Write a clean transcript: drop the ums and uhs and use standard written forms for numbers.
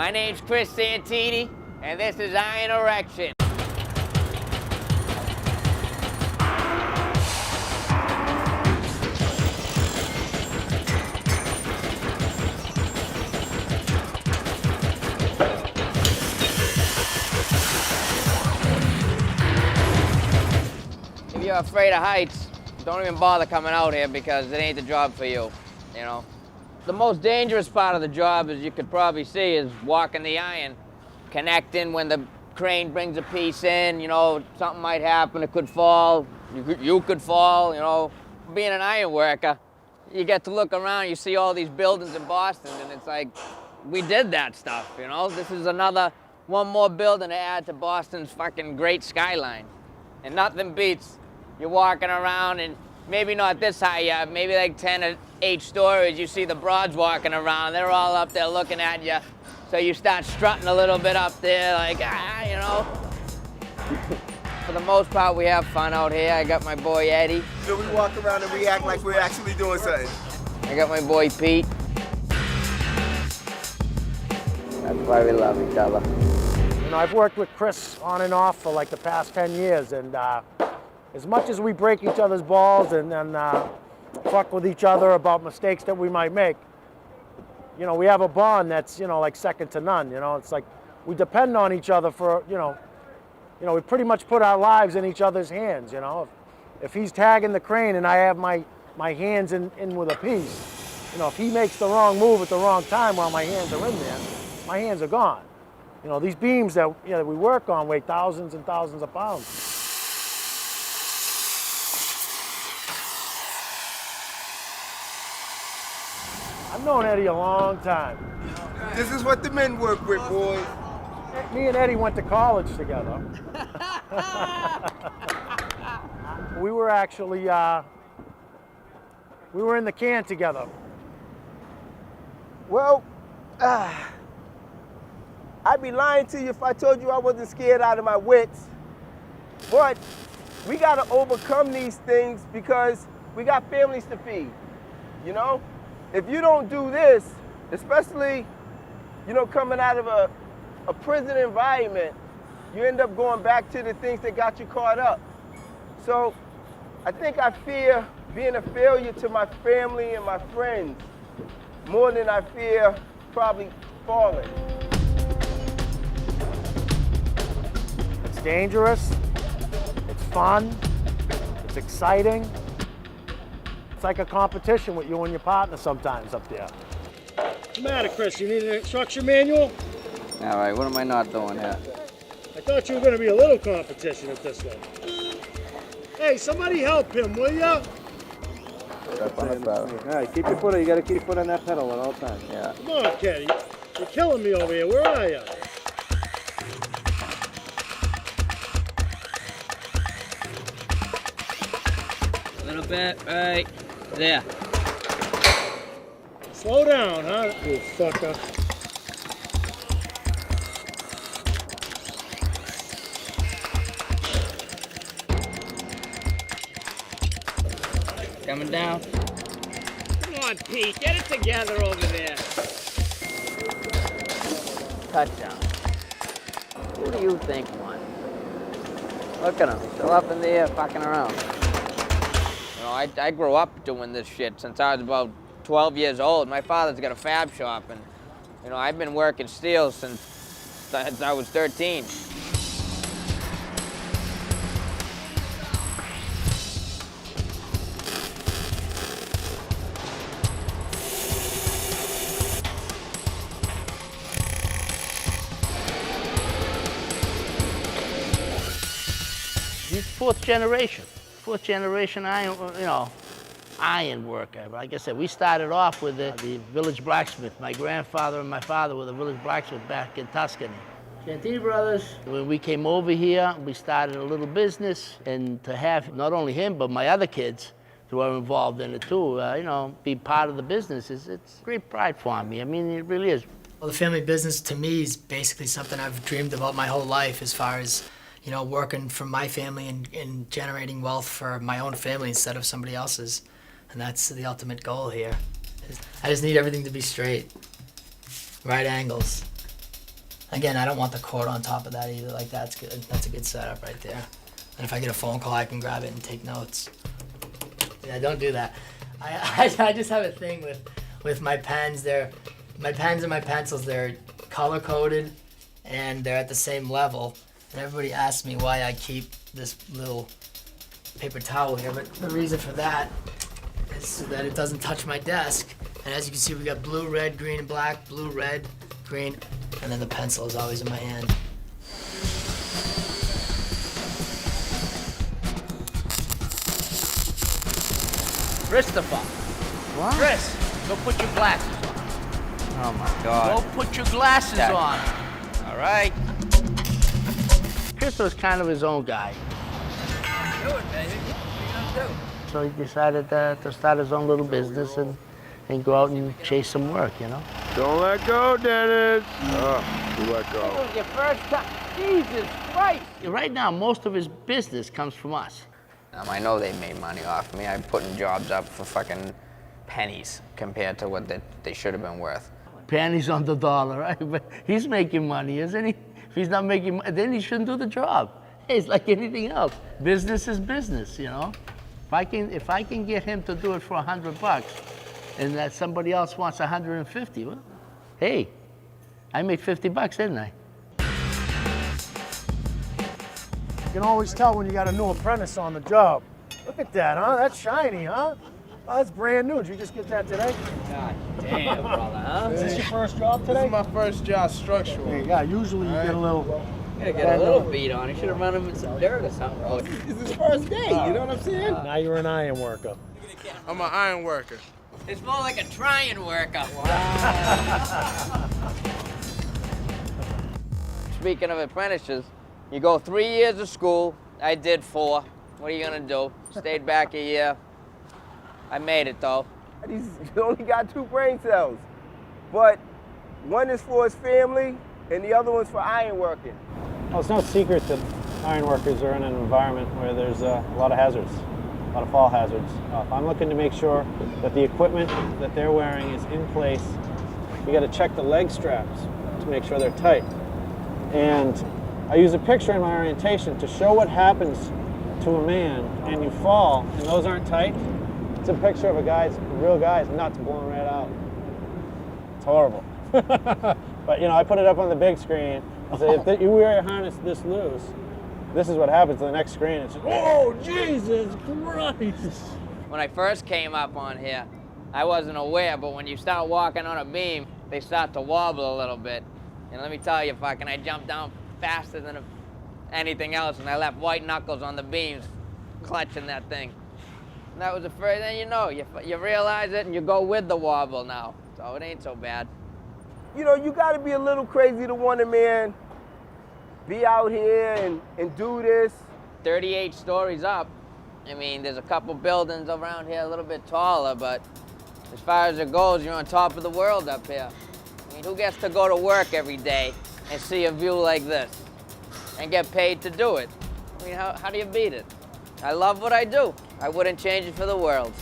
My name's Chris Santini, and this is Iron Erection. If you're afraid of heights, don't even bother coming out here because it ain't the job for you, you know. The most dangerous part of the job, as you could probably see, is walking the iron, connecting when the crane brings a piece in, you know, something might happen, it could fall, you could fall, you know. Being an iron worker, you get to look around, you see all these buildings in Boston, and it's like, we did that stuff, you know. This is one more building to add to Boston's fucking great skyline. And nothing beats you walking around, and maybe not this high, maybe like 10 or 8 stories, you see the broads walking around, they're all up there looking at you. So you start strutting a little bit up there, like, you know. For the most part, we have fun out here. I got my boy Eddie. So we walk around and we act like we're actually doing something. I got my boy Pete. That's why we love each other. You know, I've worked with Chris on and off for like the past 10 years, and as much as we break each other's balls and fuck with each other about mistakes that we might make, you know, we have a bond that's, you know, like second to none. You know, it's like we depend on each other for, you know, we pretty much put our lives in each other's hands. You know, if he's tagging the crane and I have my hands in with a piece, you know, if he makes the wrong move at the wrong time while my hands are in there, my hands are gone. You know, these beams that, you know, we work on weigh thousands and thousands of pounds. I've known Eddie a long time. This is what the men work with, boys. Me and Eddie went to college together. We were actually, we were in the can together. Well, I'd be lying to you if I told you I wasn't scared out of my wits. But we gotta overcome these things because we got families to feed, you know? If you don't do this, especially, you know, coming out of a prison environment, you end up going back to the things that got you caught up. So I think I fear being a failure to my family and my friends more than I fear probably falling. It's dangerous, it's fun, it's exciting. It's like a competition with you and your partner sometimes up there. What's the matter, Chris? You need an instruction manual? All right, what am I not doing here? I thought you were going to be a little competition at this one. Hey, somebody help him, will ya? Step on the pedal. All right, keep your foot. You got to keep your foot on that pedal at all times. Yeah. Come on, Kenny. You're killing me over here. Where are you? A little bit, right there. Slow down, huh, you fucker. Coming down. Come on, Pete, get it together over there. Touchdown. Who do you think won? Look at him, still up in the air, fucking around. You know, I grew up doing this shit since I was about 12 years old. My father's got a fab shop, and, you know, I've been working steel since I was 13. He's fourth generation iron, you know, iron worker. Like I said, we started off with the village blacksmith. My grandfather and my father were the village blacksmith back in Tuscany. Santini Brothers, when we came over here, we started a little business, and to have not only him, but my other kids who are involved in it too, you know, be part of the business, it's great pride for me. I mean, it really is. Well, the family business to me is basically something I've dreamed about my whole life, as far as, you know, working for my family and generating wealth for my own family instead of somebody else's. And that's the ultimate goal here. I just need everything to be straight, right angles. Again, I don't want the cord on top of that either. Like that's good. That's a good setup right there. And if I get a phone call, I can grab it and take notes. Yeah, don't do that. I just have a thing with my pens. My pens and my pencils, they're color coded and they're at the same level. And everybody asks me why I keep this little paper towel here, but the reason for that is so that it doesn't touch my desk. And as you can see, we got blue, red, green, and black, blue, red, green, and then the pencil is always in my hand. Christopher. What? Chris, go put your glasses on. Oh my God. Go put your glasses Dad. on. All right. Chris was kind of his own guy. Do it, baby. What are you gonna do? So he decided to start his own little business and go out and chase some work, you know? Don't let go, Dennis. You let go. This was your first time. Jesus Christ. Right now, most of his business comes from us. I know they made money off me. I'm putting jobs up for fucking pennies compared to what they should have been worth. Pennies on the dollar, right? But he's making money, isn't he? If he's not making money, then he shouldn't do the job. Hey, it's like anything else. Business is business, you know? If I can get him to do it for $100 and that somebody else wants 150, well, hey, I made $50, didn't I? You can always tell when you got a new apprentice on the job. Look at that, huh? That's shiny, huh? Oh, that's brand new. Did you just get that today? God damn, brother, huh? Is this your first job today? This is my first job structural. Yeah, usually you get a little. Gotta get a little beat on. You should have run him in some dirt or something. Oh, It's his first day, you know what I'm saying? Now you're an iron worker. I'm an iron worker. it's more like a trying worker. Speaking of apprentices, you go 3 years of school. I did 4. What are you gonna do? Stayed back a year. I made it though. He's only got 2 brain cells, but one is for his family and the other one's for iron working. Well, it's no secret that iron workers are in an environment where there's a lot of hazards, a lot of fall hazards. I'm looking to make sure that the equipment that they're wearing is in place. You got to check the leg straps to make sure they're tight. And I use a picture in my orientation to show what happens to a man and you fall and those aren't tight. It's a picture of a real guy's nuts blowing right out. It's horrible. But you know, I put it up on the big screen. I say, if you wear your harness this loose, this is what happens to the next screen. It's just, oh, Jesus Christ. When I first came up on here, I wasn't aware, but when you start walking on a beam, they start to wobble a little bit. And let me tell you, fucking, I jumped down faster than anything else, and I left white knuckles on the beams, clutching that thing. And that was the first thing you know. You realize it, and you go with the wobble now. So it ain't so bad. You know, you gotta be a little crazy to want to, man, be out here and do this. 38 stories up. I mean, there's a couple buildings around here a little bit taller, but as far as it goes, you're on top of the world up here. I mean, who gets to go to work every day and see a view like this and get paid to do it? I mean, how do you beat it? I love what I do. I wouldn't change it for the world.